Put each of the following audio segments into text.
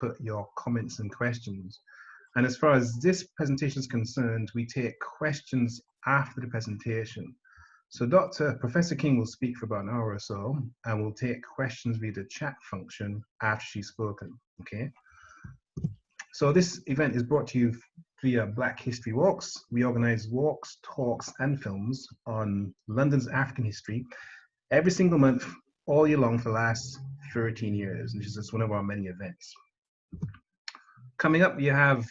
put your comments and questions. And as far as this presentation is concerned, we take questions after the presentation. So Professor King will speak for about an hour or so, and we'll take questions via the chat function after she's spoken, okay? So this event is brought to you via Black History Walks. We organize walks, talks, and films on London's African history every single month, all year long for the last 13 years, which is just one of our many events. Coming up, you have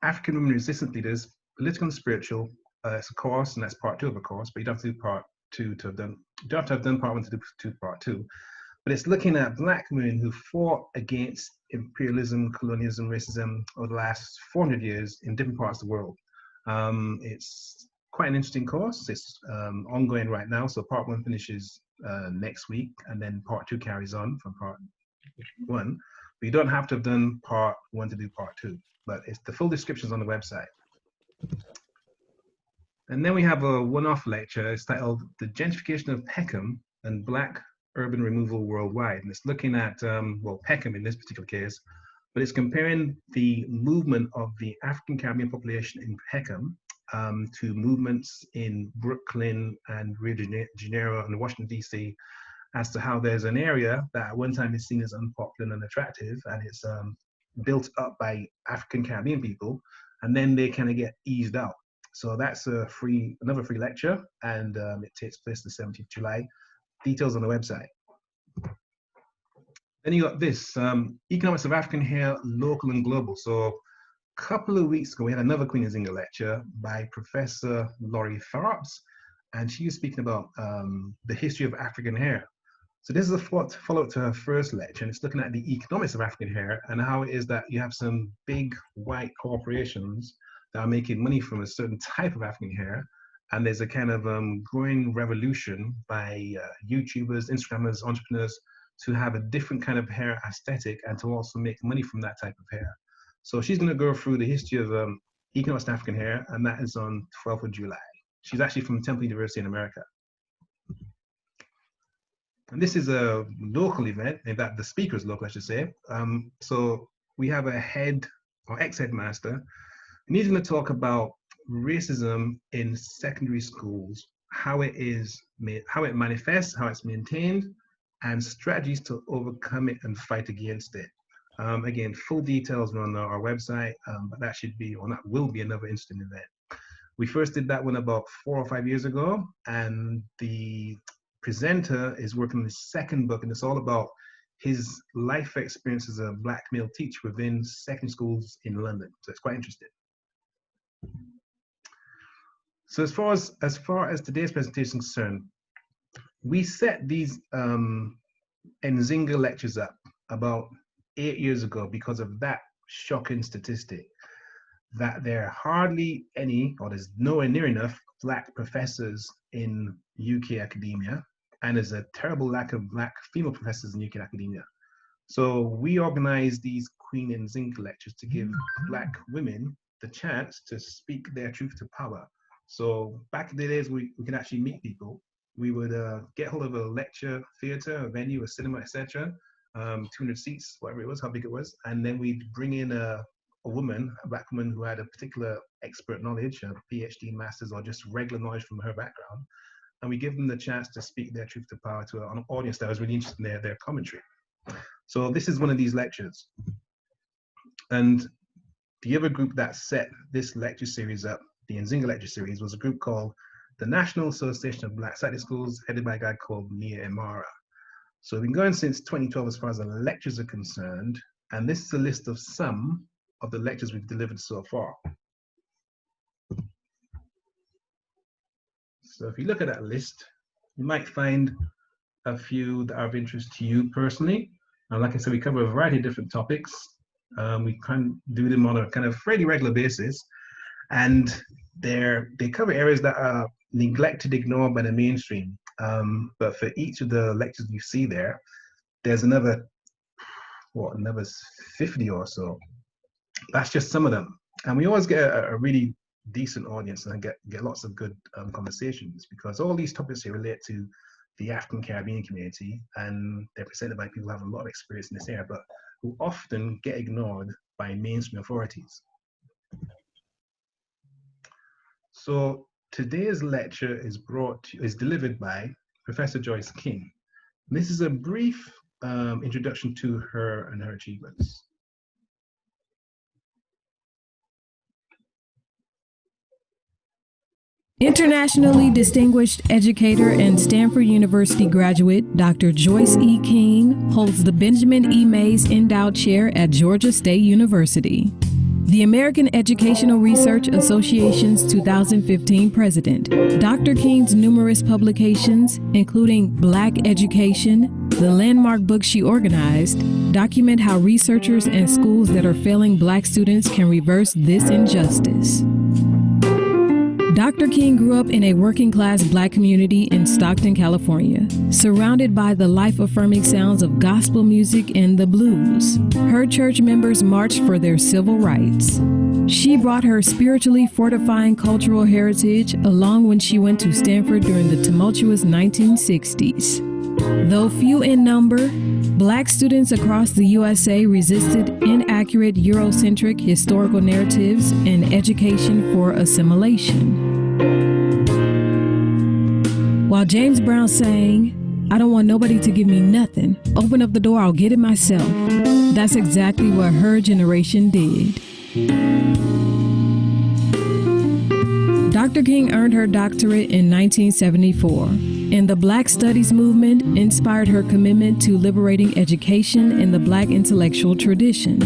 African Women Resistance Leaders, Political and Spiritual. It's a course, and that's part 2 of a course, but you don't have to do part 2 to have done, you don't have to have done part 1 to do part 2. But it's looking at Black women who fought against imperialism, colonialism, racism over the last 400 years in different parts of the world. It's quite an interesting course. It's ongoing right now, so part 1 finishes next week, and then part 2 carries on from part 1. But you don't have to have done part 1 to do part 2, but it's the full descriptions on the website. And then we have a one-off lecture. It's titled The Gentrification of Peckham and Black Urban Removal Worldwide. And it's looking at, well, Peckham in this particular case, but it's comparing the movement of the African Caribbean population in Peckham to movements in Brooklyn and Rio de Janeiro and Washington, D.C., as to how there's an area that at one time is seen as unpopular and unattractive, and it's built up by African Caribbean people, and then they kind of get eased out. So that's another free lecture, and it takes place the 17th of July. Details on the website. Then you got this, Economics of African Hair, Local and Global. So a couple of weeks ago, we had another Queen Nzingha lecture by Professor Laurie Tharps, and she was speaking about the history of African hair. So this is a follow-up to her first lecture, and it's looking at the economics of African hair and how it is that you have some big white corporations that are making money from a certain type of African hair. And there's a kind of growing revolution by YouTubers, Instagrammers, entrepreneurs to have a different kind of hair aesthetic and to also make money from that type of hair. So she's going to go through the history of economics of African hair, and that is on 12th of July. She's actually from Temple University in America. And this is a local event, in fact, the speaker is local, I should say. So we have a head or ex-headmaster, and he's going to talk about racism in secondary schools, how it manifests, how it's maintained, and strategies to overcome it and fight against it. Again, full details are on our website, but that should be, or that will be, another interesting event. We first did that one about 4 or 5 years ago, and the presenter is working on his second book, and it's all about his life experience as a Black male teacher within secondary schools in London. So it's quite interesting. So as far as today's presentation is concerned, we set these Nzingha lectures up about 8 years ago because of that shocking statistic that there are hardly any, or there's nowhere near enough, Black professors in UK academia, and there's a terrible lack of Black female professors in UK academia. So we organize these Queen Nzingha lectures to give Black women the chance to speak their truth to power. So back in the days, we could actually meet people. We would get hold of a lecture theater, a venue, a cinema, etc. 200 seats, whatever it was, how big it was. And then we'd bring in a woman, a Black woman who had a particular expert knowledge, a PhD, master's, or just regular knowledge from her background. And we give them the chance to speak their truth to power to an audience that was really interested in their commentary. So this is one of these lectures. And the other group that set this lecture series up, the Nzingha lecture series, was a group called the National Association of Black Saturday Schools, headed by a guy called Nia Imara. So we've been going since 2012 as far as the lectures are concerned, and this is a list of some of the lectures we've delivered so far. So if you look at that list, you might find a few that are of interest to you personally. And like I said, we cover a variety of different topics. We can do them on a kind of fairly regular basis, and they cover areas that are neglected, ignored by the mainstream. But for each of the lectures you see there, there's another 50 or so. That's just some of them. And we always get a really decent audience and get lots of good conversations, because all these topics here relate to the African Caribbean community, and they're presented by people who have a lot of experience in this area. But who often get ignored by mainstream authorities. So today's lecture is delivered by Professor Joyce King. This is a brief introduction to her and her achievements. Internationally distinguished educator and Stanford University graduate, Dr. Joyce E. King holds the Benjamin E. Mays Endowed Chair at Georgia State University. The American Educational Research Association's 2015 president, Dr. King's numerous publications, including Black Education, the landmark book she organized, document how researchers and schools that are failing Black students can reverse this injustice. Dr. King grew up in a working-class Black community in Stockton, California, surrounded by the life-affirming sounds of gospel music and the blues. Her church members marched for their civil rights. She brought her spiritually fortifying cultural heritage along when she went to Stanford during the tumultuous 1960s. Though few in number, Black students across the USA resisted inaccurate Eurocentric historical narratives and education for assimilation. While James Brown sang, "I don't want nobody to give me nothing. Open up the door, I'll get it myself." That's exactly what her generation did. Dr. King earned her doctorate in 1974, and the Black Studies movement inspired her commitment to liberating education in the Black intellectual tradition.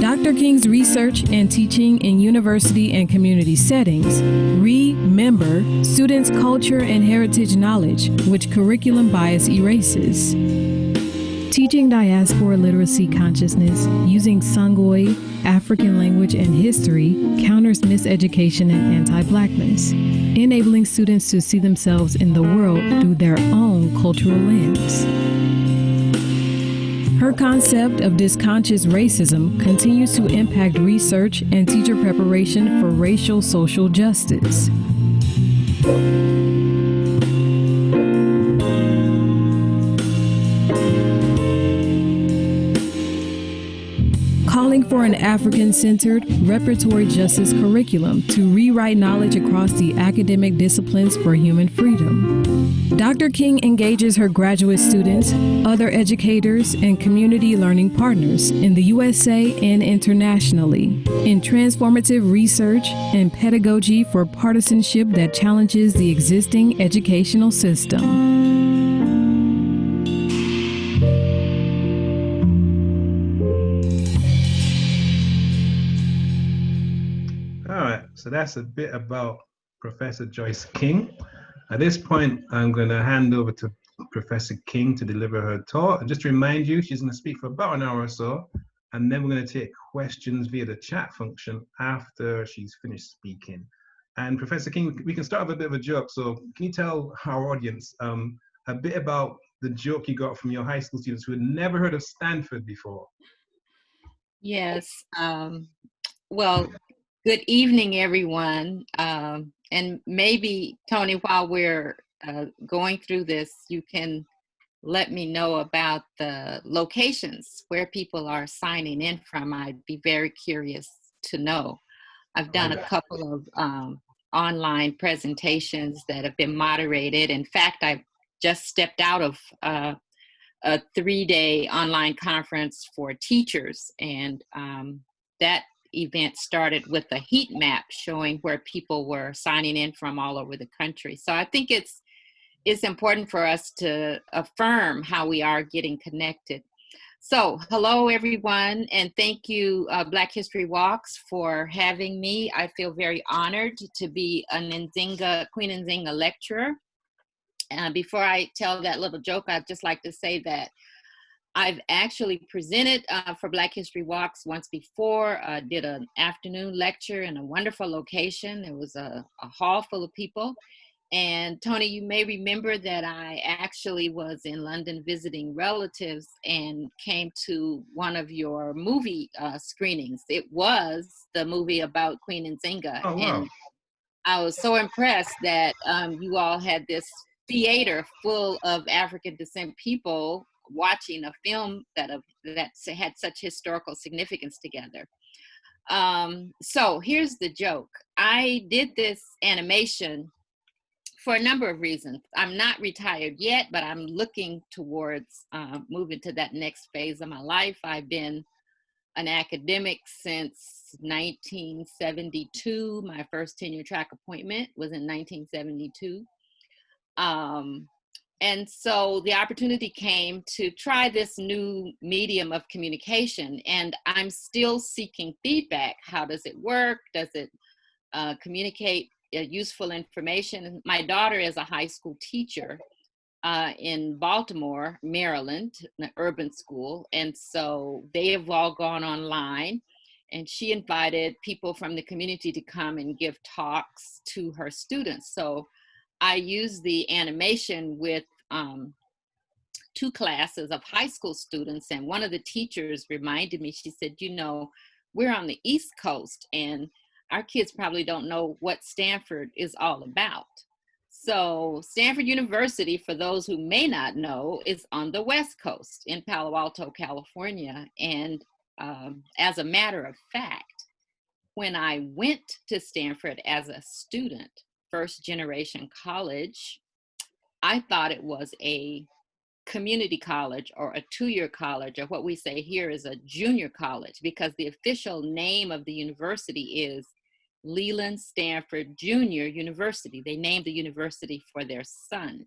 Dr. King's research and teaching in university and community settings remember students' culture and heritage knowledge, which curriculum bias erases. Teaching diaspora literacy consciousness using Songhoy, African language and history counters miseducation and anti-Blackness, enabling students to see themselves in the world through their own cultural lens. Her concept of Dysconscious Racism continues to impact research and teacher preparation for racial social justice. Calling for an African-centered repertory justice curriculum to rewrite knowledge across the academic disciplines for human freedom. Dr. King engages her graduate students, other educators, and community learning partners in the USA and internationally in transformative research and pedagogy for partisanship that challenges the existing educational system. So that's a bit about Professor Joyce King. At this point, I'm going to hand over to Professor King to deliver her talk. And just to remind you, she's going to speak for about an hour or so, and then we're going to take questions via the chat function after she's finished speaking. And Professor King, we can start with a bit of a joke. So can you tell our audience a bit about the joke you got from your high school students who had never heard of Stanford before? Yes. Well, good evening, everyone. And maybe, Tony, while we're going through this, you can let me know about the locations where people are signing in from. I'd be very curious to know. I've done a couple of online presentations that have been moderated. In fact, I've just stepped out of a 3-day online conference for teachers, and that event started with a heat map showing where people were signing in from all over the country. So I think it's important for us to affirm how we are getting connected. So hello, everyone, and thank you, Black History Walks, for having me. I feel very honored to be an Queen Nzingha lecturer. Before I tell that little joke, I'd just like to say that I've actually presented for Black History Walks once before. Did an afternoon lecture in a wonderful location. It was a hall full of people. And Tony, you may remember that I actually was in London visiting relatives and came to one of your movie screenings. It was the movie about Queen Nzinga. Oh, wow. And I was so impressed that you all had this theater full of African descent people watching a film that had such historical significance together. So here's the joke. I did this animation for a number of reasons. I'm not retired yet, but I'm looking towards moving to that next phase of my life. I've been an academic since 1972. My first tenure track appointment was in 1972. And so the opportunity came to try this new medium of communication, and I'm still seeking feedback. How does it work? Does it communicate useful information? My daughter is a high school teacher in Baltimore, Maryland, an urban school. And so they have all gone online, and she invited people from the community to come and give talks to her students. So I used the animation with 2 classes of high school students. And one of the teachers reminded me, she said, you know, we're on the East Coast and our kids probably don't know what Stanford is all about. So Stanford University, for those who may not know, is on the West Coast in Palo Alto, California. And as a matter of fact, when I went to Stanford as a student, first generation college, I thought it was a community college or a 2-year college, or what we say here is a junior college, because the official name of the university is Leland Stanford Junior University. They named the university for their son.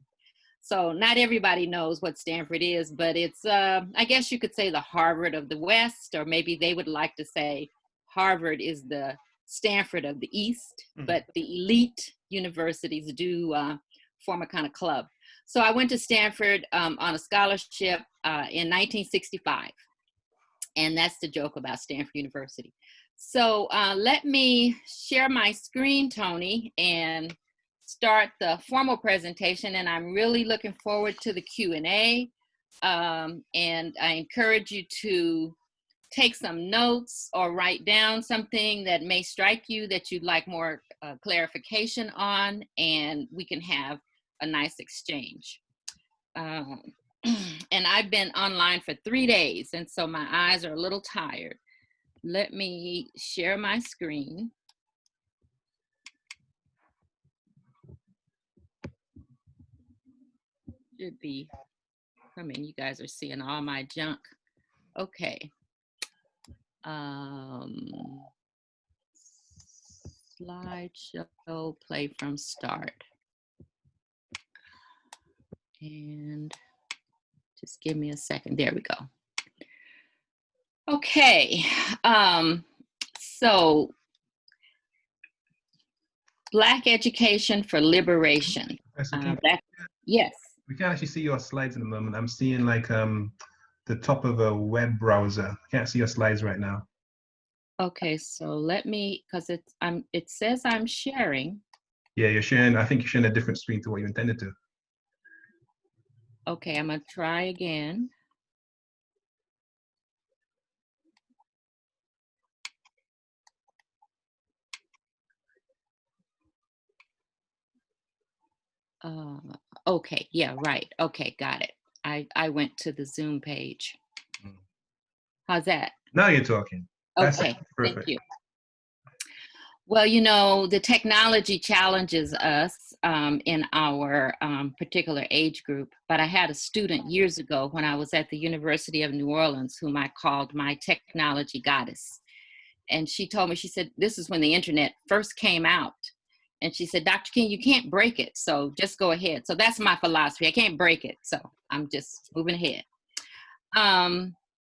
So not everybody knows what Stanford is, but it's, I guess you could say, the Harvard of the West, or maybe they would like to say Harvard is the Stanford of the East, but the elite universities do form a kind of club. So I went to Stanford on a scholarship in 1965. And that's the joke about Stanford University. So let me share my screen, Tony, and start the formal presentation. And I'm really looking forward to the Q&A. And I encourage you to take some notes or write down something that may strike you that you'd like more clarification on, and we can have a nice exchange. And I've been online for 3 days, and so my eyes are a little tired. Let me share my screen. Should be, I mean, you guys are seeing all my junk. Okay. Slideshow, play from start. And just give me a second. There we go. Okay. So Black Education for Liberation. Yes. We can't actually see your slides in the moment. I'm seeing like the top of a web browser. I can't see your slides right now. Okay, so let me, because it says I'm sharing. Yeah, you're sharing. I think you're sharing a different screen to what you intended to. Okay, I'm gonna try again. Okay, yeah, right. Okay, got it. I went to the Zoom page. How's that? Now you're talking. Okay, thank you. Well, you know, the technology challenges us in our particular age group, but I had a student years ago when I was at the University of New Orleans whom I called my technology goddess. And she told me, she said, this is when the internet first came out. And she said, Dr. King, you can't break it, so just go ahead. So that's my philosophy. I can't break it, so I'm just moving ahead.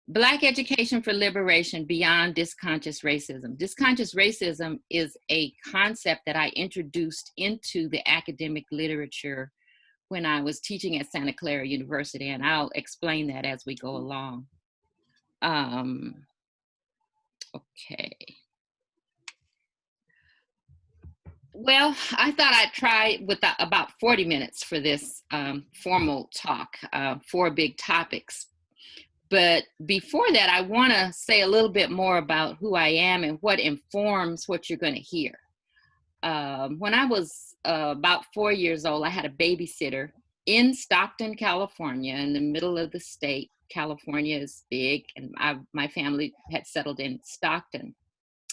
Black Education for Liberation Beyond Dysconscious Racism. Dysconscious racism is a concept that I introduced into the academic literature when I was teaching at Santa Clara University, and I'll explain that as we go along. Okay. Well, I thought I'd try with about 40 minutes for this formal talk, 4 big topics. But before that, I want to say a little bit more about who I am and what informs what you're going to hear. When I was about 4 years old, I had a babysitter in Stockton, California, in the middle of the state. California is big, and my family had settled in Stockton.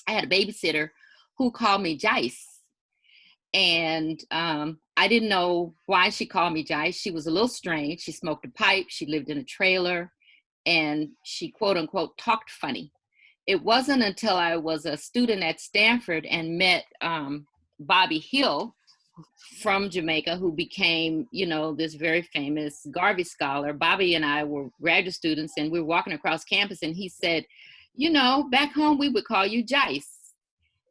I had a babysitter who called me Joyce. And I didn't know why she called me Joyce. She was a little strange. She smoked a pipe. She lived in a trailer. And she, quote unquote, talked funny. It wasn't until I was a student at Stanford and met Bobby Hill from Jamaica, who became, this very famous Garvey scholar. Bobby and I were graduate students, and we were walking across campus, and he said, back home we would call you Joyce.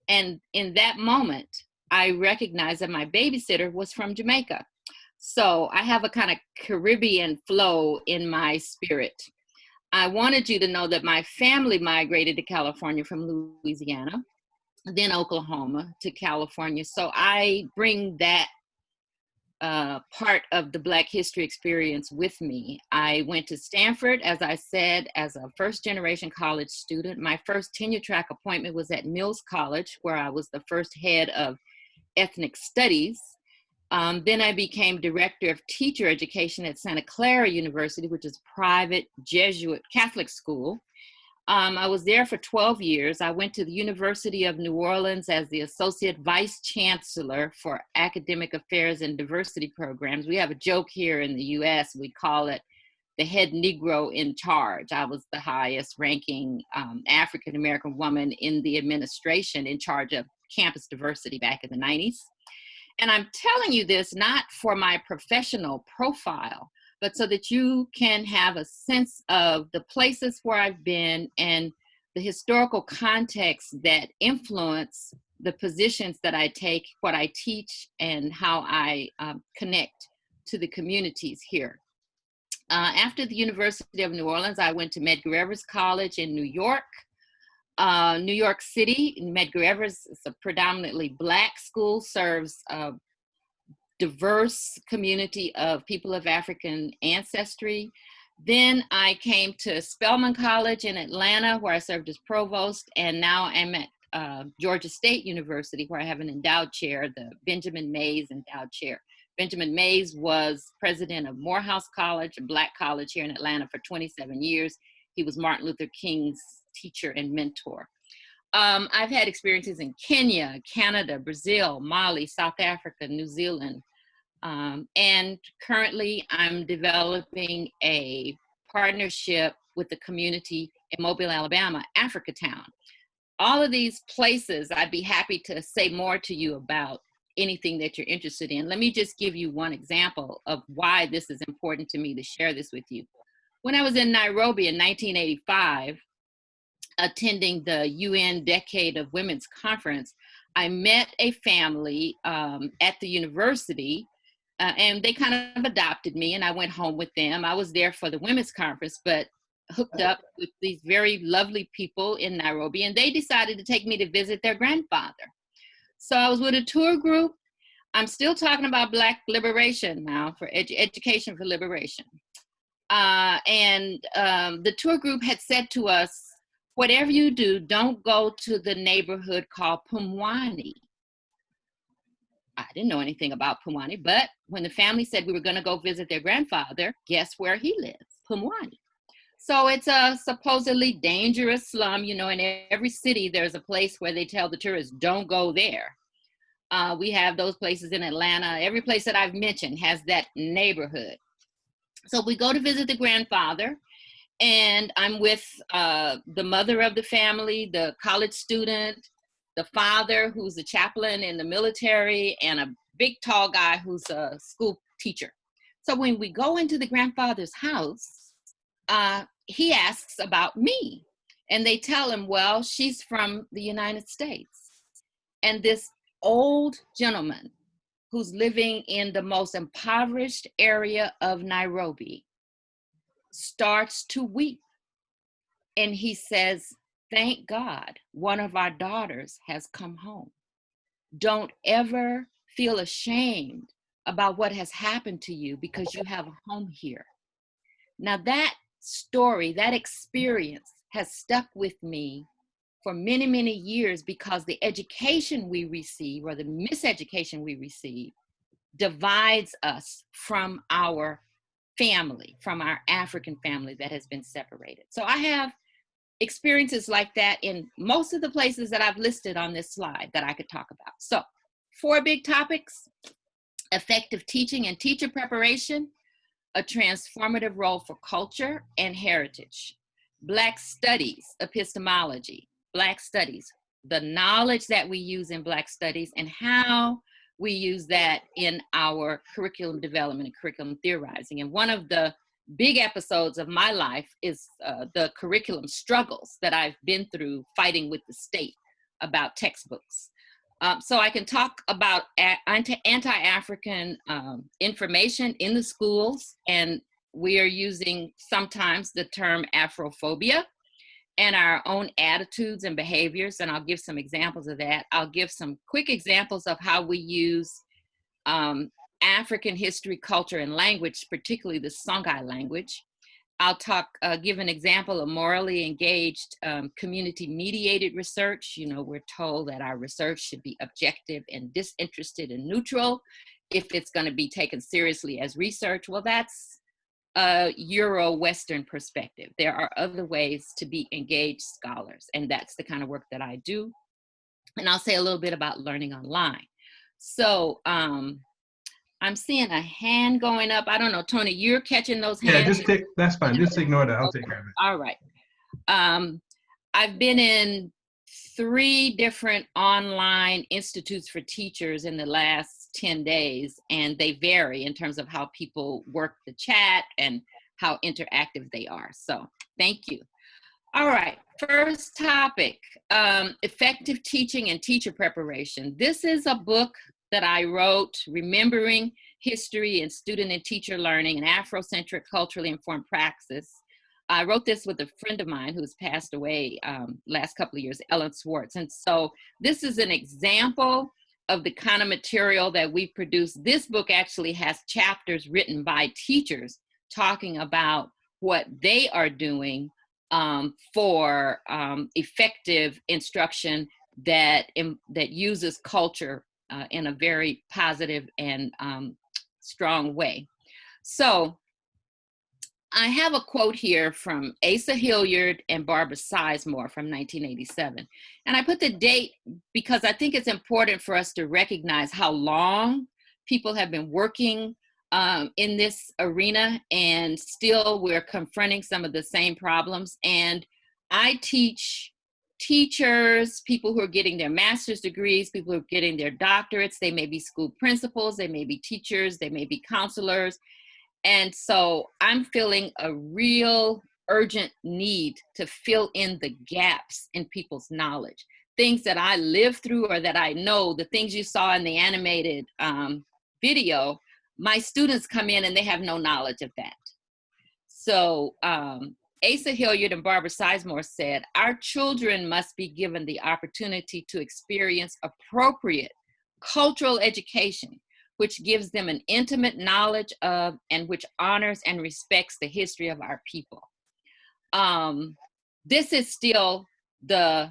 And in that moment, I recognized that my babysitter was from Jamaica. So I have a kind of Caribbean flow in my spirit. I wanted you to know that my family migrated to California from Louisiana, then Oklahoma to California. So I bring that part of the Black history experience with me. I went to Stanford, as I said, as a first-generation college student. My first tenure-track appointment was at Mills College, where I was the first head of ethnic studies. Then I became director of teacher education at Santa Clara University, which is a private Jesuit Catholic school. I was there for 12 years. I went to the University of New Orleans as the Associate Vice Chancellor for Academic Affairs and Diversity Programs. We have a joke here in the US. We call it the head Negro in charge. I was the highest ranking African-American woman in the administration in charge of campus diversity back in the 90s. And I'm telling you this not for my professional profile, but so that you can have a sense of the places where I've been and the historical context that influence the positions that I take, what I teach, and how I connect to the communities here. After the University of New Orleans, I went to Medgar Evers College in New York. New York City, Medgar Evers is a predominantly Black school, serves a diverse community of people of African ancestry. Then I came to Spelman College in Atlanta, where I served as provost, and now I'm at Georgia State University, where I have an endowed chair, the Benjamin Mays Endowed Chair. Benjamin Mays was president of Morehouse College, a Black college here in Atlanta, for 27 years. He was Martin Luther King's teacher and mentor. I've had experiences in Kenya, Canada, Brazil, Mali, South Africa, New Zealand. And currently I'm developing a partnership with the community in Mobile, Alabama, Africa Town. All of these places, I'd be happy to say more to you about anything that you're interested in. Let me just give you one example of why this is important to me to share this with you. When I was in Nairobi in 1985, attending the UN Decade of Women's Conference, I met a family at the university, and they kind of adopted me, and I went home with them. I was there for the women's conference, but hooked up with these very lovely people in Nairobi, and they decided to take me to visit their grandfather. So I was with a tour group. I'm still talking about Black liberation now, for education for liberation. And the tour group had said to us, whatever you do, don't go to the neighborhood called Pumwani. I didn't know anything about Pumwani, but when the family said we were going to go visit their grandfather, guess where he lives? Pumwani. So it's a supposedly dangerous slum. You know, in every city, there's a place where they tell the tourists, don't go there. We have those places in Atlanta. Every place that I've mentioned has that neighborhood. So we go to visit the grandfather, and I'm with the mother of the family, the college student, the father who's a chaplain in the military, and a big tall guy who's a school teacher. So when we go into the grandfather's house, he asks about me, and they tell him, well, she's from the United States. And this old gentleman who's living in the most impoverished area of Nairobi starts to weep. And he says, thank God one of our daughters has come home. Don't ever feel ashamed about what has happened to you because you have a home here. Now that story, that experience has stuck with me for many, many years because the education we receive, or the miseducation we receive, divides us from our family, from our African family that has been separated. So I have experiences like that in most of the places that I've listed on this slide that I could talk about. So 4 big topics: effective teaching and teacher preparation, a transformative role for culture and heritage, Black studies, epistemology, Black studies, the knowledge that we use in Black studies and how we use that in our curriculum development and curriculum theorizing. And one of the big episodes of my life is the curriculum struggles that I've been through fighting with the state about textbooks. So I can talk about anti-African information in the schools, and we are using sometimes the term Afrophobia and our own attitudes and behaviors, and I'll give some examples of that. I'll give some quick examples of how we use African history, culture, and language, particularly the Songhoy language. I'll give an example of morally engaged community-mediated research. You know, we're told that our research should be objective and disinterested and neutral if it's going to be taken seriously as research. Well, that's a Euro-Western perspective. There are other ways to be engaged scholars, and that's the kind of work that I do. And I'll say a little bit about learning online. So I'm seeing a hand going up. I don't know, Tony, you're catching those hands? Yeah, that's fine. Just ignore that. I'll take care of it. All right. I've been in 3 different online institutes for teachers in the last 10 days, and they vary in terms of how people work the chat and how interactive they are. So thank you. All right, first topic, effective teaching and teacher preparation. This is a book that I wrote, Remembering History and Student and Teacher Learning, an Afrocentric Culturally Informed Praxis. I wrote this with a friend of mine who's passed away last couple of years, Ellen Swartz. And so this is an example of the kind of material that we produce. This book actually has chapters written by teachers talking about what they are doing for effective instruction that uses culture in a very positive and strong way. So I have a quote here from Asa Hilliard and Barbara Sizemore from 1987. And I put the date because I think it's important for us to recognize how long people have been working in this arena, and still we're confronting some of the same problems. And I teach teachers, people who are getting their master's degrees, people who are getting their doctorates. They may be school principals, they may be teachers, they may be counselors. And so I'm feeling a real urgent need to fill in the gaps in people's knowledge. Things that I lived through or that I know, the things you saw in the animated video, my students come in and they have no knowledge of that. So Asa Hilliard and Barbara Sizemore said, our children must be given the opportunity to experience appropriate cultural education, which gives them an intimate knowledge of and which honors and respects the history of our people. This is still the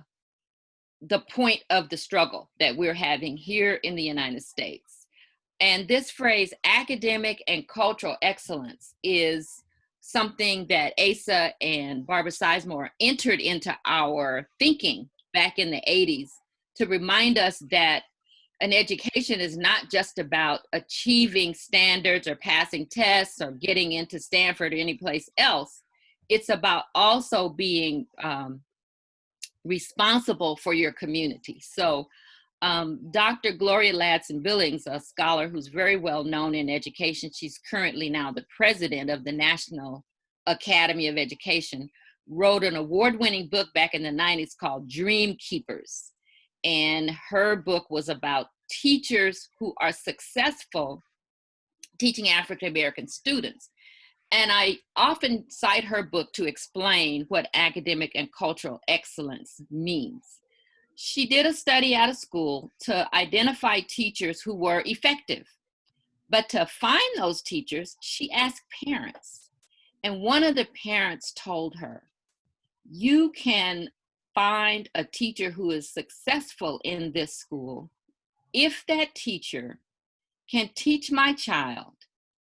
point of the struggle that we're having here in the United States. And this phrase, academic and cultural excellence, is something that Asa and Barbara Sizemore entered into our thinking back in the 80s to remind us that an education is not just about achieving standards or passing tests or getting into Stanford or any place else. It's about also being responsible for your community. So Dr. Gloria Ladson-Billings, a scholar who's very well known in education, she's currently now the president of the National Academy of Education, wrote an award-winning book back in the 90s called Dream Keepers. And her book was about teachers who are successful teaching African American students. And I often cite her book to explain what academic and cultural excellence means. She did a study out of school to identify teachers who were effective. But to find those teachers, she asked parents. And one of the parents told her, you can find a teacher who is successful in this school if that teacher can teach my child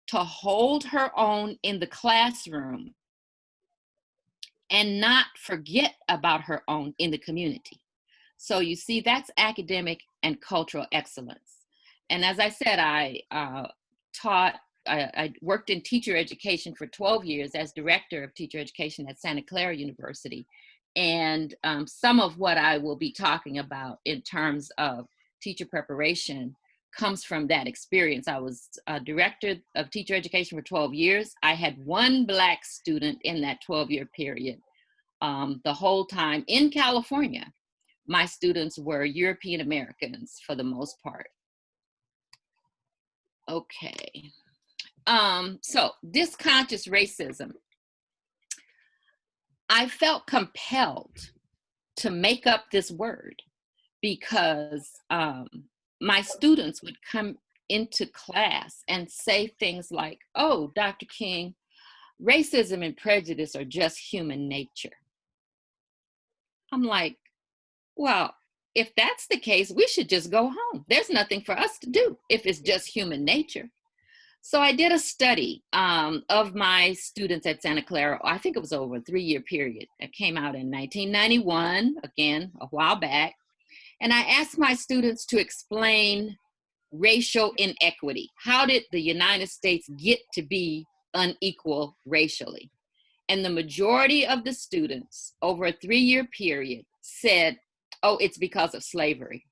to hold her own in the classroom and not forget about her own in the community. So you see, that's academic and cultural excellence. And as I said, I worked in teacher education for 12 years as director of teacher education at Santa Clara University. And some of what I will be talking about in terms of teacher preparation comes from that experience. I was a director of teacher education for 12 years. I had one Black student in that 12-year period. The whole time in California, my students were European Americans for the most part. Okay. So dysconscious racism. I felt compelled to make up this word because my students would come into class and say things like, oh, Dr. King, racism and prejudice are just human nature. I'm like, well, if that's the case, we should just go home. There's nothing for us to do if it's just human nature. So I did a study of my students at Santa Clara. I think it was over a 3-year period. It came out in 1991, again, a while back. And I asked my students to explain racial inequity. How did the United States get to be unequal racially? And the majority of the students over a 3-year period said, oh, it's because of slavery.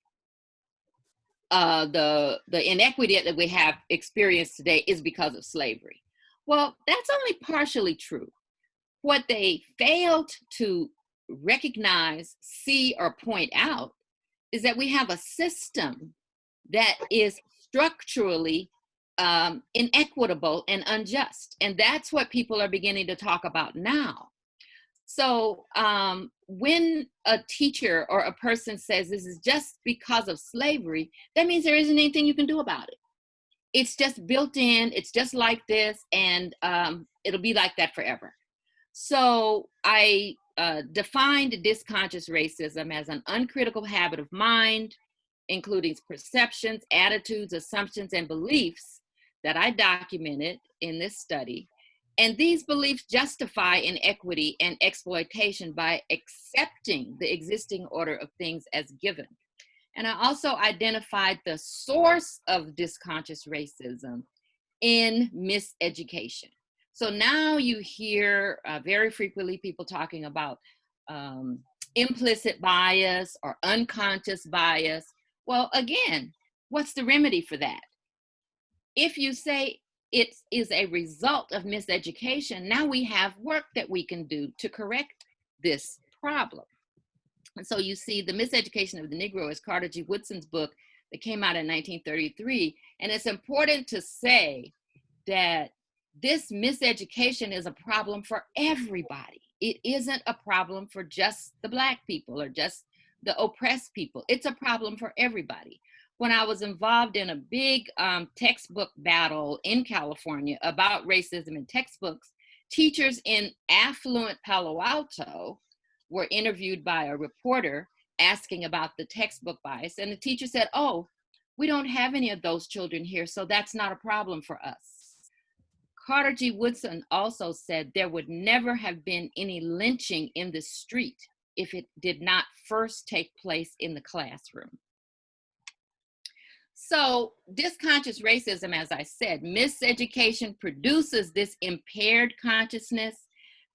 The inequity that we have experienced today is because of slavery. Well, that's only partially true. What they failed to recognize, see, or point out is that we have a system that is structurally inequitable and unjust. And that's what people are beginning to talk about now. So when a teacher or a person says this is just because of slavery, that means there isn't anything you can do about it. It's just built in, it's just like this, and it'll be like that forever. So I defined dysconscious racism as an uncritical habit of mind, including perceptions, attitudes, assumptions, and beliefs that I documented in this study. And these beliefs justify inequity and exploitation by accepting the existing order of things as given. And I also identified the source of dysconscious racism in miseducation. So now you hear very frequently people talking about implicit bias or unconscious bias. Well, again, what's the remedy for that? If you say it is a result of miseducation, now we have work that we can do to correct this problem. And so you see the Miseducation of the Negro is Carter G. Woodson's book that came out in 1933. And it's important to say that this miseducation is a problem for everybody. It isn't a problem for just the Black people or just the oppressed people. It's a problem for everybody. When I was involved in a big textbook battle in California about racism in textbooks, teachers in affluent Palo Alto were interviewed by a reporter asking about the textbook bias. And the teacher said, oh, we don't have any of those children here, so that's not a problem for us. Carter G. Woodson also said there would never have been any lynching in the street if it did not first take place in the classroom. So dysconscious racism, as I said, miseducation produces this impaired consciousness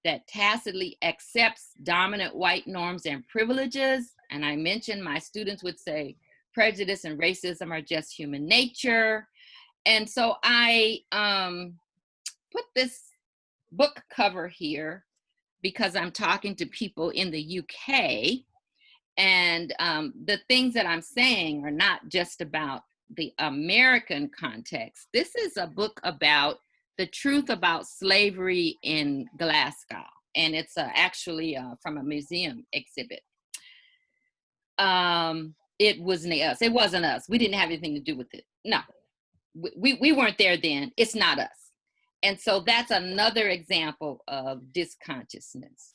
that tacitly accepts dominant white norms and privileges. And I mentioned my students would say prejudice and racism are just human nature. And so I put this book cover here because I'm talking to people in the UK. And the things that I'm saying are not just about the American context. This is a book about the truth about slavery in Glasgow. And it's actually from a museum exhibit. it wasn't us. It wasn't us. We didn't have anything to do with it. No, we weren't there then. It's not us. And so that's another example of dysconsciousness.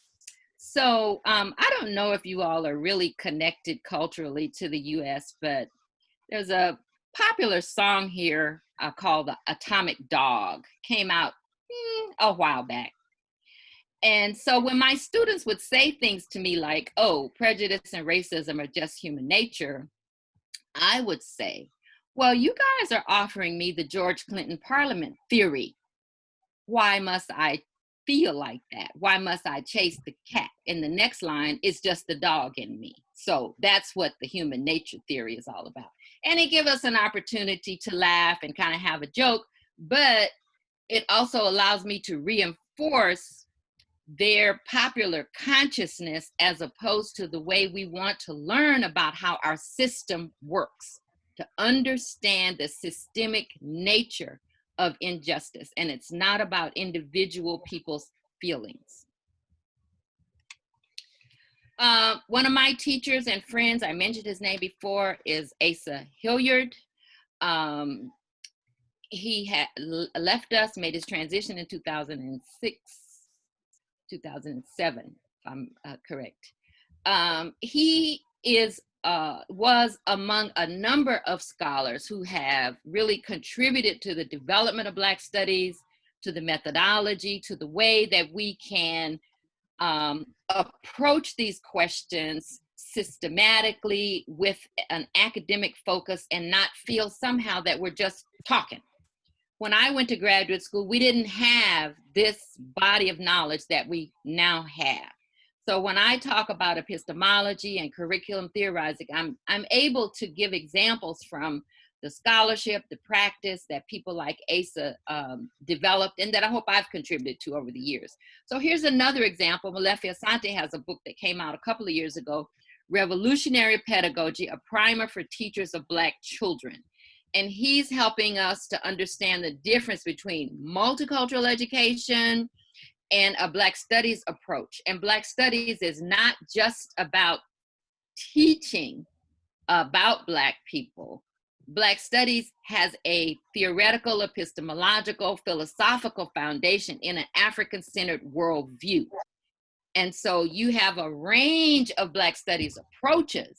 So I don't know if you all are really connected culturally to the US, but there's a popular song here called The Atomic Dog. Came out a while back. And so when my students would say things to me like, oh, prejudice and racism are just human nature, I would say, well, you guys are offering me the George Clinton Parliament theory. Why must I feel like that? Why must I chase the cat? And the next line is just the dog in me. So that's what the human nature theory is all about. And it gives us an opportunity to laugh and kind of have a joke, but it also allows me to reinforce their popular consciousness as opposed to the way we want to learn about how our system works, to understand the systemic nature of injustice. And it's not about individual people's feelings. One of my teachers and friends, I mentioned his name before, is Asa Hilliard. He had left us, made his transition in 2006, 2007, if I'm correct. He was among a number of scholars who have really contributed to the development of Black studies, to the methodology, to the way that we can approach these questions systematically with an academic focus and not feel somehow that we're just talking. When I went to graduate school, we didn't have this body of knowledge that we now have. So when I talk about epistemology and curriculum theorizing, I'm able to give examples from the scholarship, the practice that people like Asa developed and that I hope I've contributed to over the years. So here's another example. Molefi Asante has a book that came out a couple of years ago, Revolutionary Pedagogy, a primer for teachers of Black children. And he's helping us to understand the difference between multicultural education and a Black studies approach. And Black studies is not just about teaching about Black people. Black studies has a theoretical, epistemological, philosophical foundation in an African-centered worldview. And so you have a range of Black studies approaches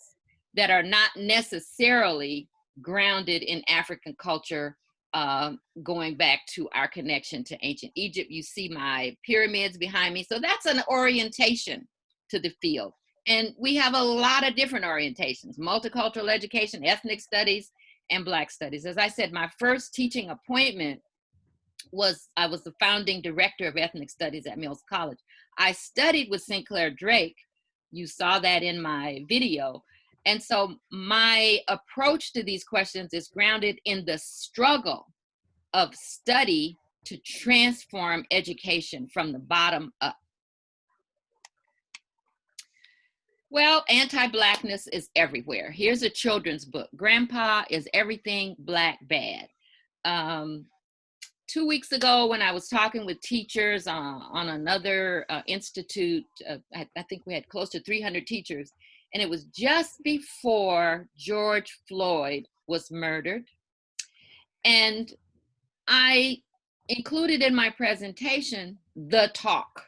that are not necessarily grounded in African culture, going back to our connection to ancient Egypt. You see my pyramids behind me. So that's an orientation to the field. And we have a lot of different orientations: multicultural education, ethnic studies, and Black studies. As I said, my first teaching appointment was, I was the founding director of ethnic studies at Mills College. I studied with Sinclair Drake. You saw that in my video. And so my approach to these questions is grounded in the struggle of study to transform education from the bottom up. Well, anti-Blackness is everywhere. Here's a children's book, Grandpa Is Everything Black Bad. 2 weeks ago, when I was talking with teachers on another institute, I think we had close to 300 teachers, and it was just before George Floyd was murdered. And I included in my presentation the talk,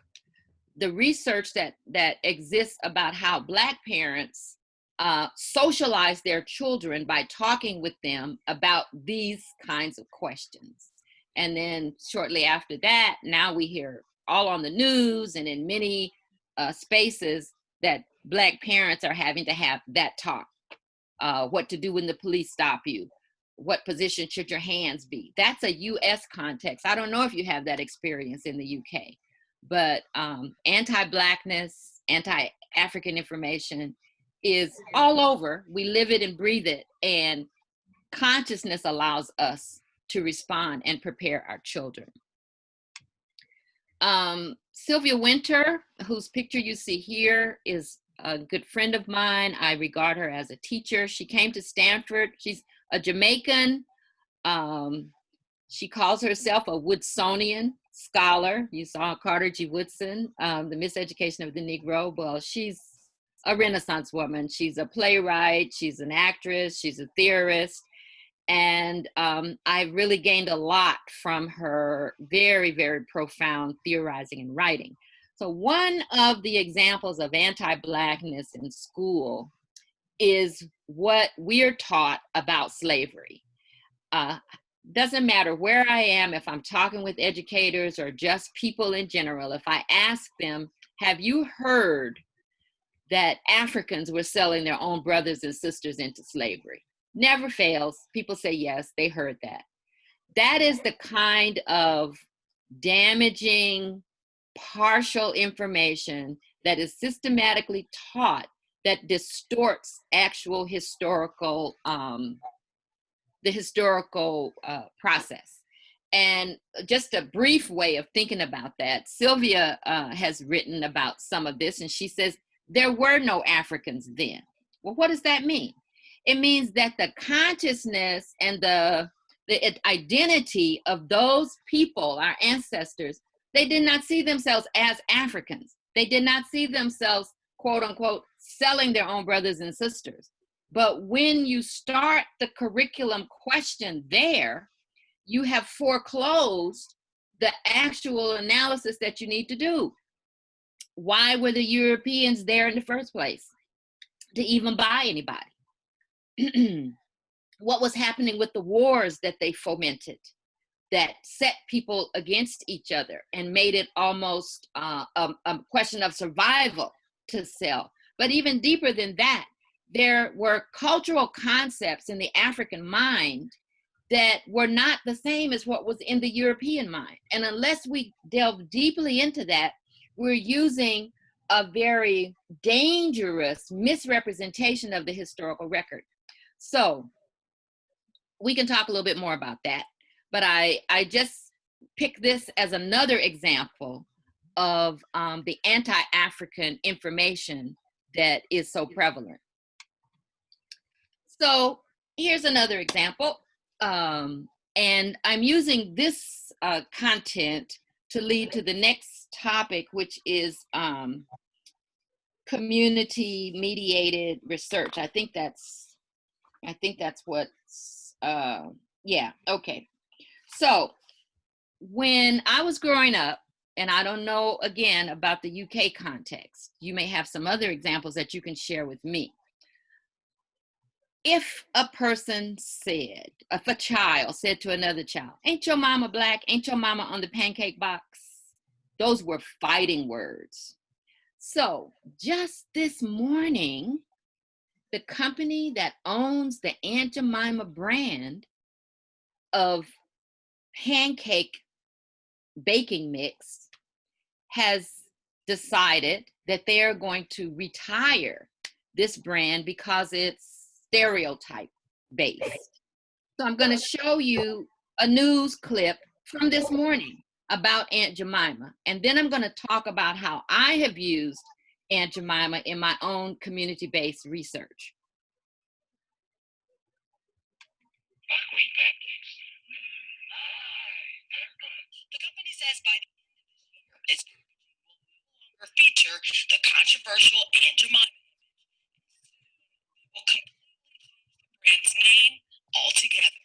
the research that exists about how Black parents socialize their children by talking with them about these kinds of questions. And then shortly after that, now we hear all on the news and in many spaces that Black parents are having to have that talk. What to do when the police stop you? What position should your hands be? That's a US context. I don't know if you have that experience in the UK, but anti-Blackness, anti-African information is all over. We live it and breathe it, and consciousness allows us to respond and prepare our children. Sylvia Winter, whose picture you see here, is a good friend of mine. I regard her as a teacher. She came to Stanford. She's a Jamaican. She calls herself a Woodsonian scholar. You saw Carter G. Woodson, the Miseducation of the Negro. Well, she's a Renaissance woman. She's a playwright, she's an actress, she's a theorist. And I really gained a lot from her very, very profound theorizing and writing. So one of the examples of anti-Blackness in school is what we're taught about slavery. Doesn't matter where I am, if I'm talking with educators or just people in general, if I ask them, have you heard that Africans were selling their own brothers and sisters into slavery? Never fails. People say yes, they heard that. That is the kind of damaging, partial information that is systematically taught that distorts actual historical, the historical process. And just a brief way of thinking about that, Sylvia has written about some of this, and she says, there were no Africans then. Well, what does that mean? It means that the consciousness and the identity of those people, our ancestors, they did not see themselves as Africans. They did not see themselves, quote unquote, selling their own brothers and sisters. But when you start the curriculum question there, you have foreclosed the actual analysis that you need to do. Why were the Europeans there in the first place? To even buy anybody? What was happening with the wars that they fomented that set people against each other and made it almost a question of survival to sell? But even deeper than that, there were cultural concepts in the African mind that were not the same as what was in the European mind. And unless we delve deeply into that, we're using a very dangerous misrepresentation of the historical record. So we can talk a little bit more about that, but I just pick this as another example of the anti-African information that is so prevalent. So here's another example, and I'm using this content to lead to the next topic, which is community-mediated research. I think that's what's, yeah, okay. So when I was growing up, and I don't know, again, about the UK context, you may have some other examples that you can share with me. If a person said, if a child said to another child, ain't your mama black? Ain't your mama on the pancake box? Those were fighting words. So just this morning, the company that owns the Aunt Jemima brand of pancake baking mix has decided that they are going to retire this brand because it's stereotype based. So I'm going to show you a news clip from this morning about Aunt Jemima, and then I'm going to talk about how I have used Aunt Jemima in my own community-based research. The company says by the end of this year, it's will no longer feature the controversial Aunt Jemima. Will completely change the brand's name altogether.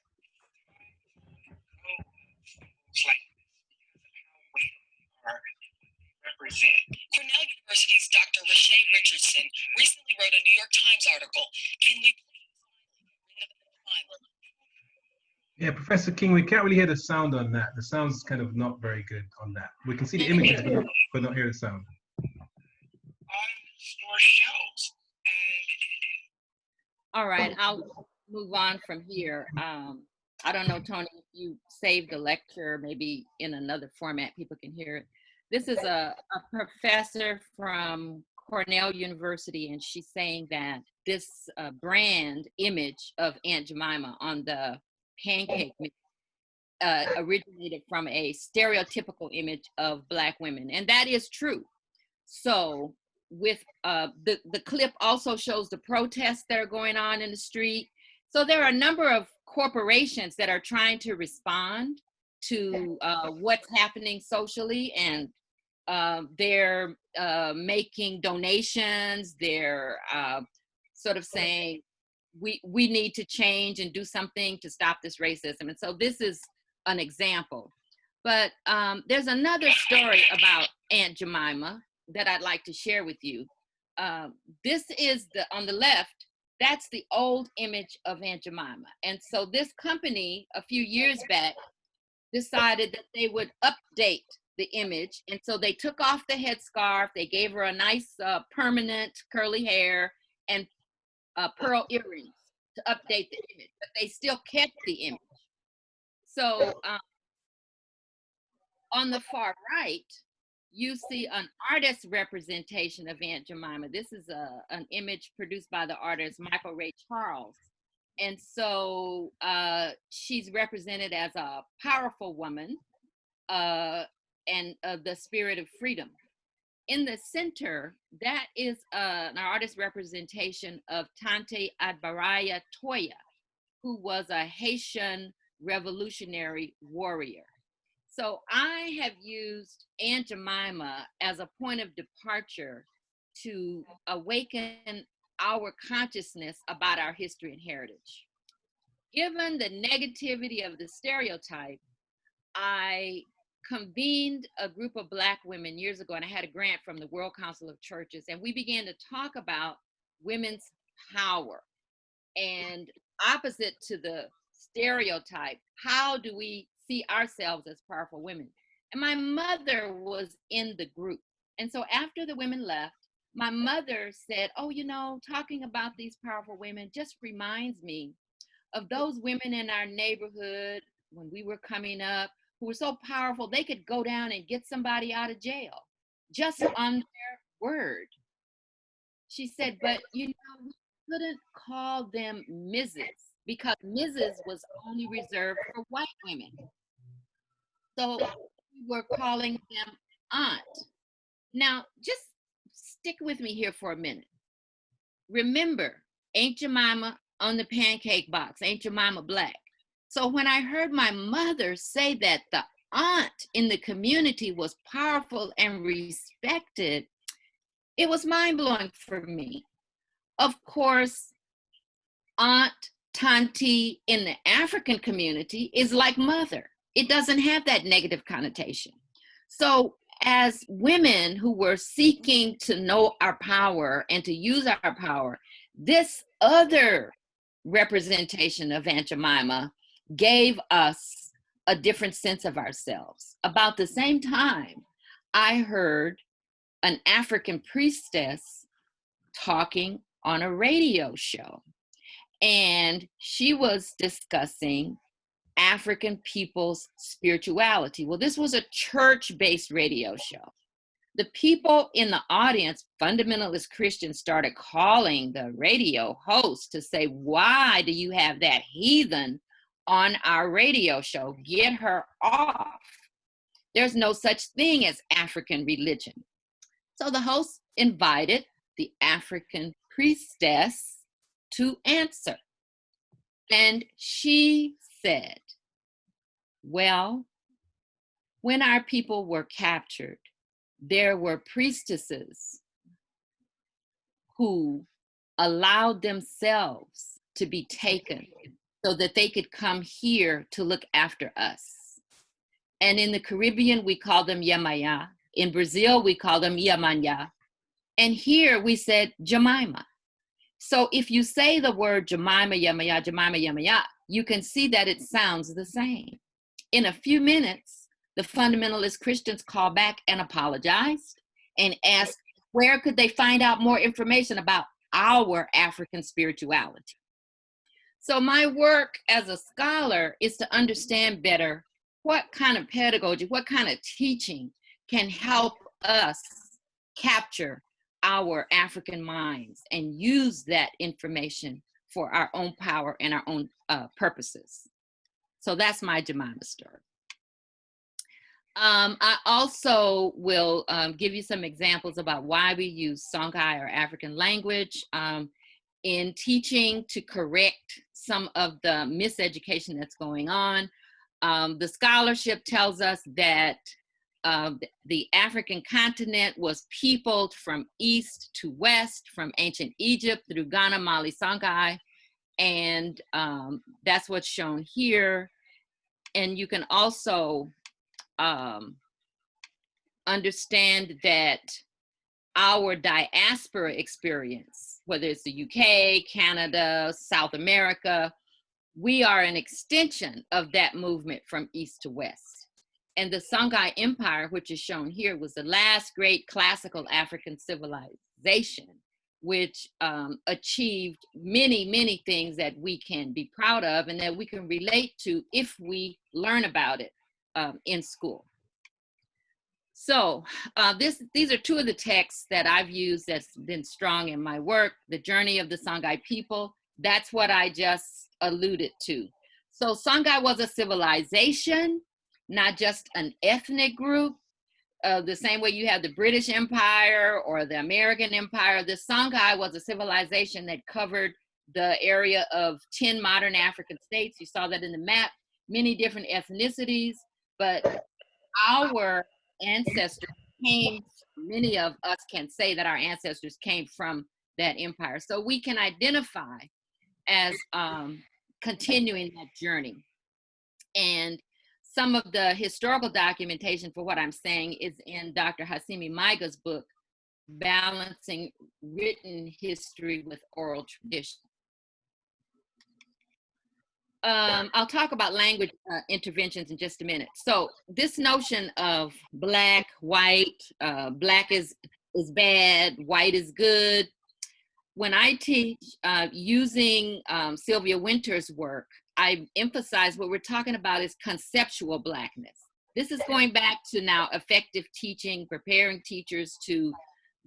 It's like how we represent. Cornell University's Dr. Rashay Richardson recently wrote a New York Times article. Can we please finally Yeah, Professor King, we can't really hear the sound on that. The sound's kind of not very good on that. We can see the images, but not hear the sound. store shelves? All right, I'll move on from here. I don't know, Tony, if you saved the lecture, maybe in another format, people can hear it. This is a professor from Cornell University, and she's saying that this brand image of Aunt Jemima on the pancake mix originated from a stereotypical image of Black women, and that is true. So with the clip also shows the protests that are going on in the street. So there are a number of corporations that are trying to respond to what's happening socially, and They're making donations. They're sort of saying, we need to change and do something to stop this racism. And so this is an example. But there's another story about Aunt Jemima that I'd like to share with you. This is on the left, that's the old image of Aunt Jemima. And so this company, a few years back, decided that they would update the image. And so they took off the headscarf, they gave her a nice permanent curly hair and pearl earrings to update the image, but they still kept the image. So on the far right, you see an artist representation of Aunt Jemima. This is an image produced by the artist Michael Ray Charles. And so she's represented as a powerful woman and the spirit of freedom. In the center, that is an artist representation of Tante Adbaraya Toya, who was a Haitian revolutionary warrior. So I have used Aunt Jemima as a point of departure to awaken our consciousness about our history and heritage. Given the negativity of the stereotype, I convened a group of Black women years ago, and I had a grant from the World Council of Churches, and we began to talk about women's power. And opposite to the stereotype, how do we see ourselves as powerful women? And my mother was in the group. And so after the women left, my mother said, oh, you know, talking about these powerful women just reminds me of those women in our neighborhood when we were coming up who were so powerful, they could go down and get somebody out of jail just on their word. She said, but you know, we couldn't call them Mrs. because Mrs. was only reserved for white women. So we were calling them Aunt. Now, just stick with me here for a minute. Remember, Aunt Jemima on the pancake box, Aunt Jemima Black. So when I heard my mother say that the aunt in the community was powerful and respected, it was mind-blowing for me. Of course, aunt, tanti in the African community is like mother. It doesn't have that negative connotation. So as women who were seeking to know our power and to use our power, this other representation of Aunt Jemima gave us a different sense of ourselves. About the same time, I heard an African priestess talking on a radio show, and she was discussing African people's spirituality. Well, this was a church-based radio show. The people in the audience, fundamentalist Christians, started calling the radio host to say, why do you have that heathen on our radio show? Get her off. There's no such thing as African religion. So the host invited the African priestess to answer. And she said, well, when our people were captured, there were priestesses who allowed themselves to be taken so that they could come here to look after us. And in the Caribbean, we call them Yamaya. In Brazil, we call them Yamanya. And here we said Jemima. So if you say the word Jemima, Yamaya, Jemima, Yamaya, you can see that it sounds the same. In a few minutes, the fundamentalist Christians called back and apologized and asked where could they find out more information about our African spirituality. So my work as a scholar is to understand better what kind of pedagogy, what kind of teaching can help us capture our African minds and use that information for our own power and our own purposes. So that's my Jemima story. I also will give you some examples about why we use Songhoy or African language in teaching to correct some of the miseducation that's going on. The scholarship tells us that the African continent was peopled from east to west, from ancient Egypt through Ghana, Mali, Songhay, and that's what's shown here. And you can also understand that our diaspora experience, whether it's the UK, Canada, South America, we are an extension of that movement from east to west. And the Songhay Empire, which is shown here, was the last great classical African civilization, which achieved many, many things that we can be proud of and that we can relate to if we learn about it in school. So these are two of the texts that I've used that's been strong in my work. The Journey of the Songhay People, that's what I just alluded to. So Songhay was a civilization, not just an ethnic group. The same way you have the British Empire or the American Empire, the Songhay was a civilization that covered the area of 10 modern African states. You saw that in the map, many different ethnicities, but our ancestors came, many of us can say that our ancestors came from that empire. So we can identify as continuing that journey. And some of the historical documentation for what I'm saying is in Dr. Hasimi Maiga's book, Balancing Written History with Oral Tradition. I'll talk about language interventions in just a minute. So this notion of black, white, black is bad, white is good. When I teach using Sylvia Winter's work, I emphasize what we're talking about is conceptual blackness. This is going back to now effective teaching, preparing teachers to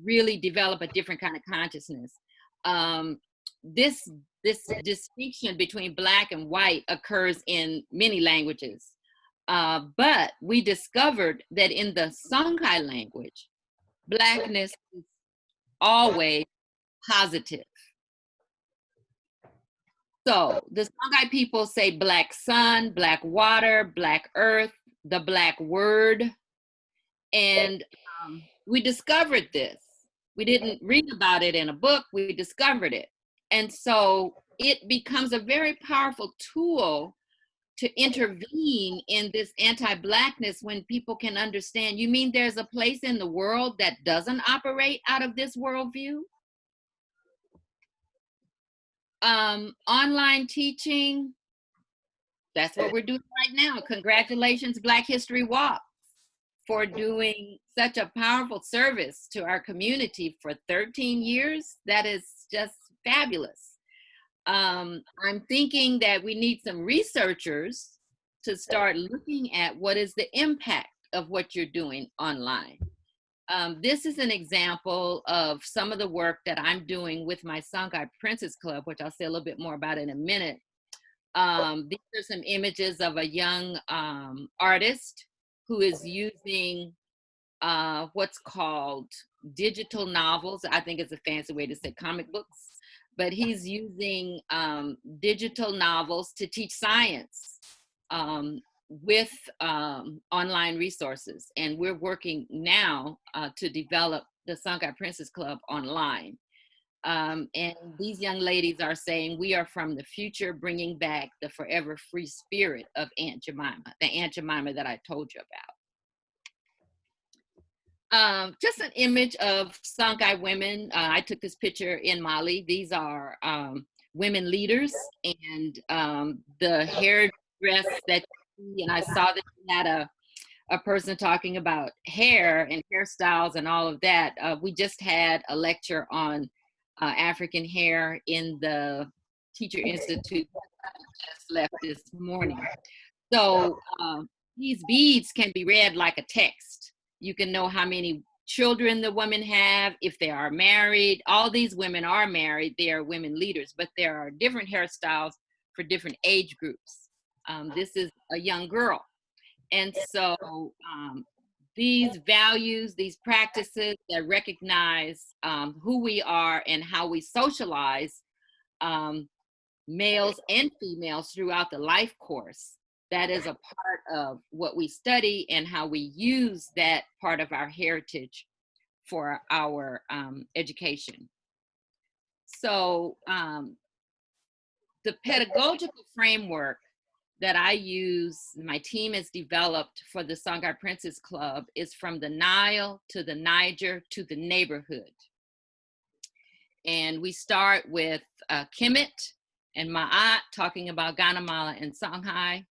really develop a different kind of consciousness. This distinction between black and white occurs in many languages. But we discovered that in the Songhay language, blackness is always positive. So the Songhay people say black sun, black water, black earth, the black word. And we discovered this. We didn't read about it in a book, we discovered it. And so it becomes a very powerful tool to intervene in this anti-blackness when people can understand, you mean there's a place in the world that doesn't operate out of this worldview? Online teaching, that's what we're doing right now. Congratulations, Black History Walk, for doing such a powerful service to our community for 13 years. That is just fabulous. I'm thinking that we need some researchers to start looking at what is the impact of what you're doing online. This is an example of some of the work that I'm doing with my Songhoy Princess Club, which I'll say a little bit more about in a minute. These are some images of a young artist who is using what's called digital novels. I think it's a fancy way to say comic books, but he's using digital novels to teach science with online resources. And we're working now to develop the Songhoy Princess Club online. And these young ladies are saying, we are from the future, bringing back the forever free spirit of Aunt Jemima, the Aunt Jemima that I told you about. Just an image of Songhoy women. I took this picture in Mali. These are women leaders, and the hair dress that you see, and I saw that you had a person talking about hair and hairstyles and all of that. We just had a lecture on African hair in the Teacher Institute that just left this morning. So these beads can be read like a text. You can know how many children the women have, if they are married. All these women are married, they are women leaders, but there are different hairstyles for different age groups. This is a young girl. And so these values, these practices that recognize who we are and how we socialize males and females throughout the life course, that is a part of what we study and how we use that part of our heritage for our education. So the pedagogical framework that I use, my team has developed for the Songhoy Princess Club, is from the Nile to the Niger to the neighborhood. And we start with Kemet and Ma'at talking about Guatemala and Songhoy.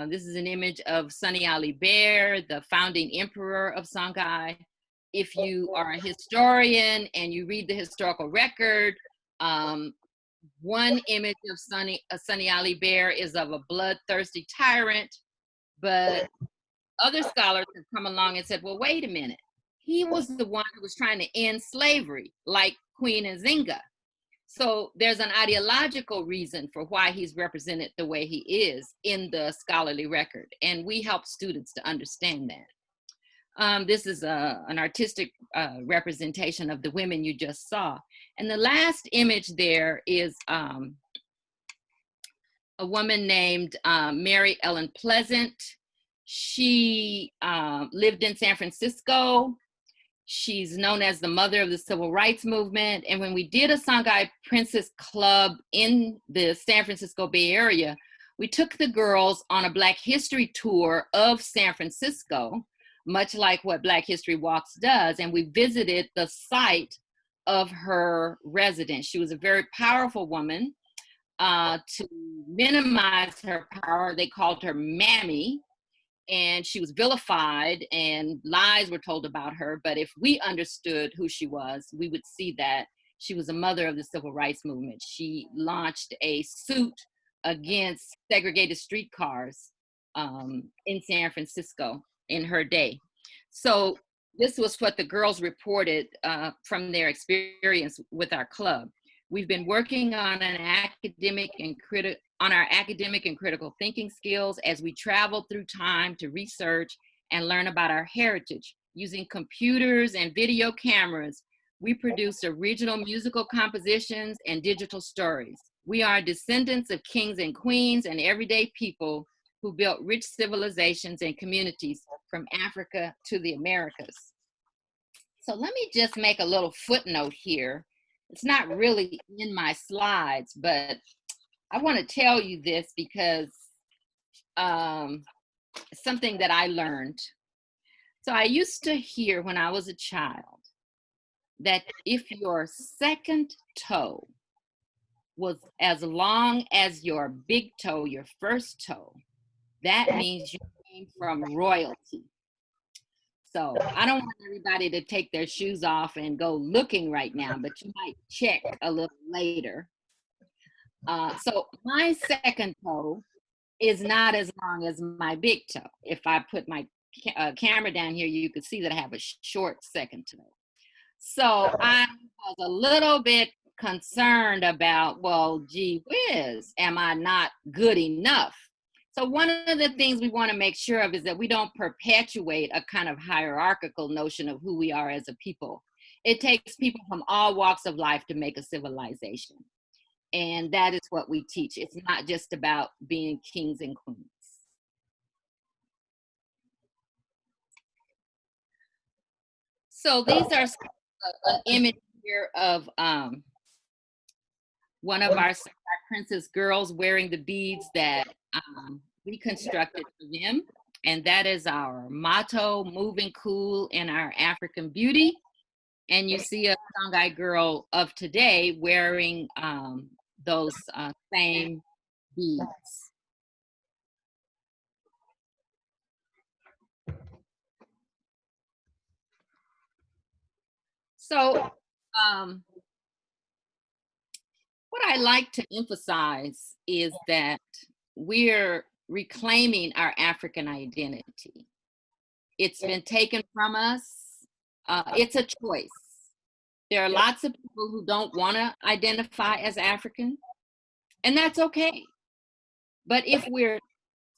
This is an image of Sunny Ali Bear, the founding emperor of Songhoy. If you are a historian and you read the historical record, one image of Sunny Ali Bear is of a bloodthirsty tyrant, but other scholars have come along and said, well, wait a minute. He was the one who was trying to end slavery, like Queen Nzingha. So there's an ideological reason for why he's represented the way he is in the scholarly record, and we help students to understand that. This is an artistic representation of the women you just saw. And the last image there is a woman named Mary Ellen Pleasant. She lived in San Francisco. She's known as the mother of the civil rights movement. And when we did a Songhoy Princess Club in the San Francisco Bay Area, we took the girls on a Black History tour of San Francisco, much like what Black History Walks does. And we visited the site of her residence. She was a very powerful woman. To minimize her power, they called her Mammy. And she was vilified and lies were told about her. But if we understood who she was, we would see that she was a mother of the civil rights movement. She launched a suit against segregated streetcars in San Francisco in her day. So this was what the girls reported from their experience with our club. We've been working on our academic and critical thinking skills as we travel through time to research and learn about our heritage. Using computers and video cameras, we produce original musical compositions and digital stories. We are descendants of kings and queens and everyday people who built rich civilizations and communities from Africa to the Americas. So let me just make a little footnote here. It's not really in my slides, but I want to tell you this because something that I learned. So I used to hear when I was a child that if your second toe was as long as your big toe, your first toe, that means you came from royalty. So I don't want everybody to take their shoes off and go looking right now, but you might check a little later. So my second toe is not as long as my big toe. If I put my camera down here, you could see that I have a short second toe. So I was a little bit concerned about, well, gee whiz, am I not good enough? So one of the things we want to make sure of is that we don't perpetuate a kind of hierarchical notion of who we are as a people. It takes people from all walks of life to make a civilization. And that is what we teach. It's not just about being kings and queens. So these are an image here of one of our princess girls wearing the beads that we constructed for them. And that is our motto, moving cool in our African beauty. And you see a Songhoy girl of today wearing those same beads. So what I like to emphasize is that we're reclaiming our African identity. It's been taken from us. It's a choice. There are lots of people who don't want to identify as African, and that's okay. But if we're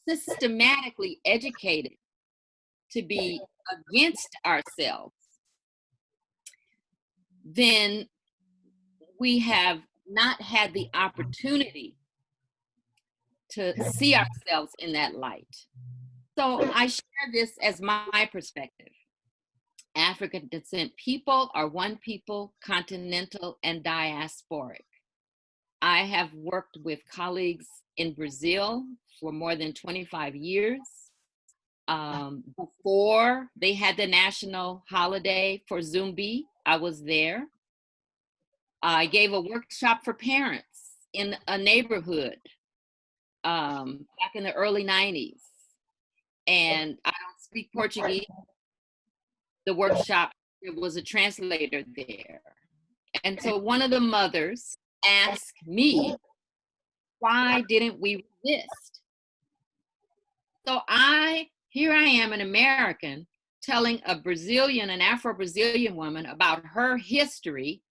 systematically educated to be against ourselves, then we have not had the opportunity to see ourselves in that light. So I share this as my perspective. African descent people are one people, continental and diasporic. I have worked with colleagues in Brazil for more than 25 years. Before they had the national holiday for Zumbi, I was there. I gave a workshop for parents in a neighborhood back in the early 90s. And I don't speak Portuguese. The workshop, there was a translator there. And so one of the mothers asked me, why didn't we resist? So here I am, an American, telling a Brazilian, an Afro-Brazilian woman about her history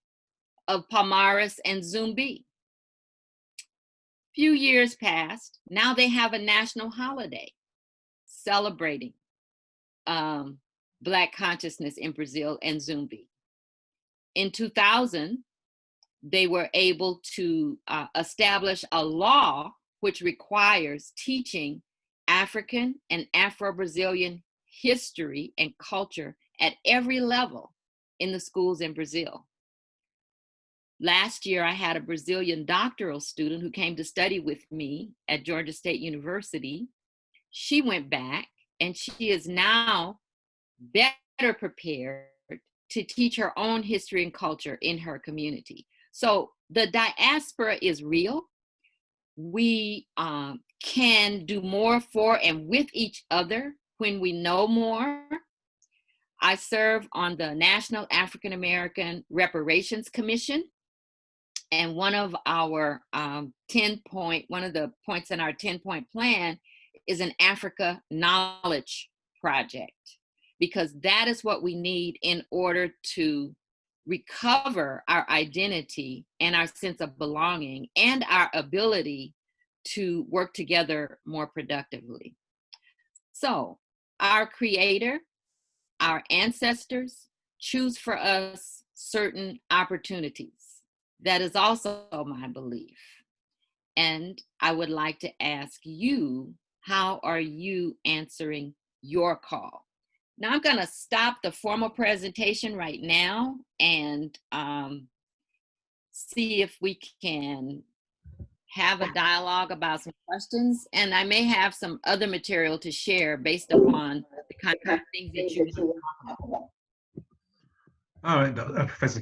of Palmares and Zumbi. Few years passed. Now they have a national holiday celebrating Black consciousness in Brazil and Zumbi. In 2000, they were able to establish a law which requires teaching African and Afro-Brazilian history and culture at every level in the schools in Brazil. Last year, I had a Brazilian doctoral student who came to study with me at Georgia State University. She went back and she is now better prepared to teach her own history and culture in her community. So the diaspora is real. We can do more for and with each other when we know more. I serve on the National African American Reparations Commission. And one of our one of the points in our 10-point plan is an Africa Knowledge Project, because that is what we need in order to recover our identity and our sense of belonging and our ability to work together more productively. So our Creator, our ancestors choose for us certain opportunities. That is also my belief. And I would like to ask you, how are you answering your call? Now I'm gonna stop the formal presentation right now and see if we can have a dialogue about some questions. And I may have some other material to share based upon the kind of things that you talk about. All right, Professor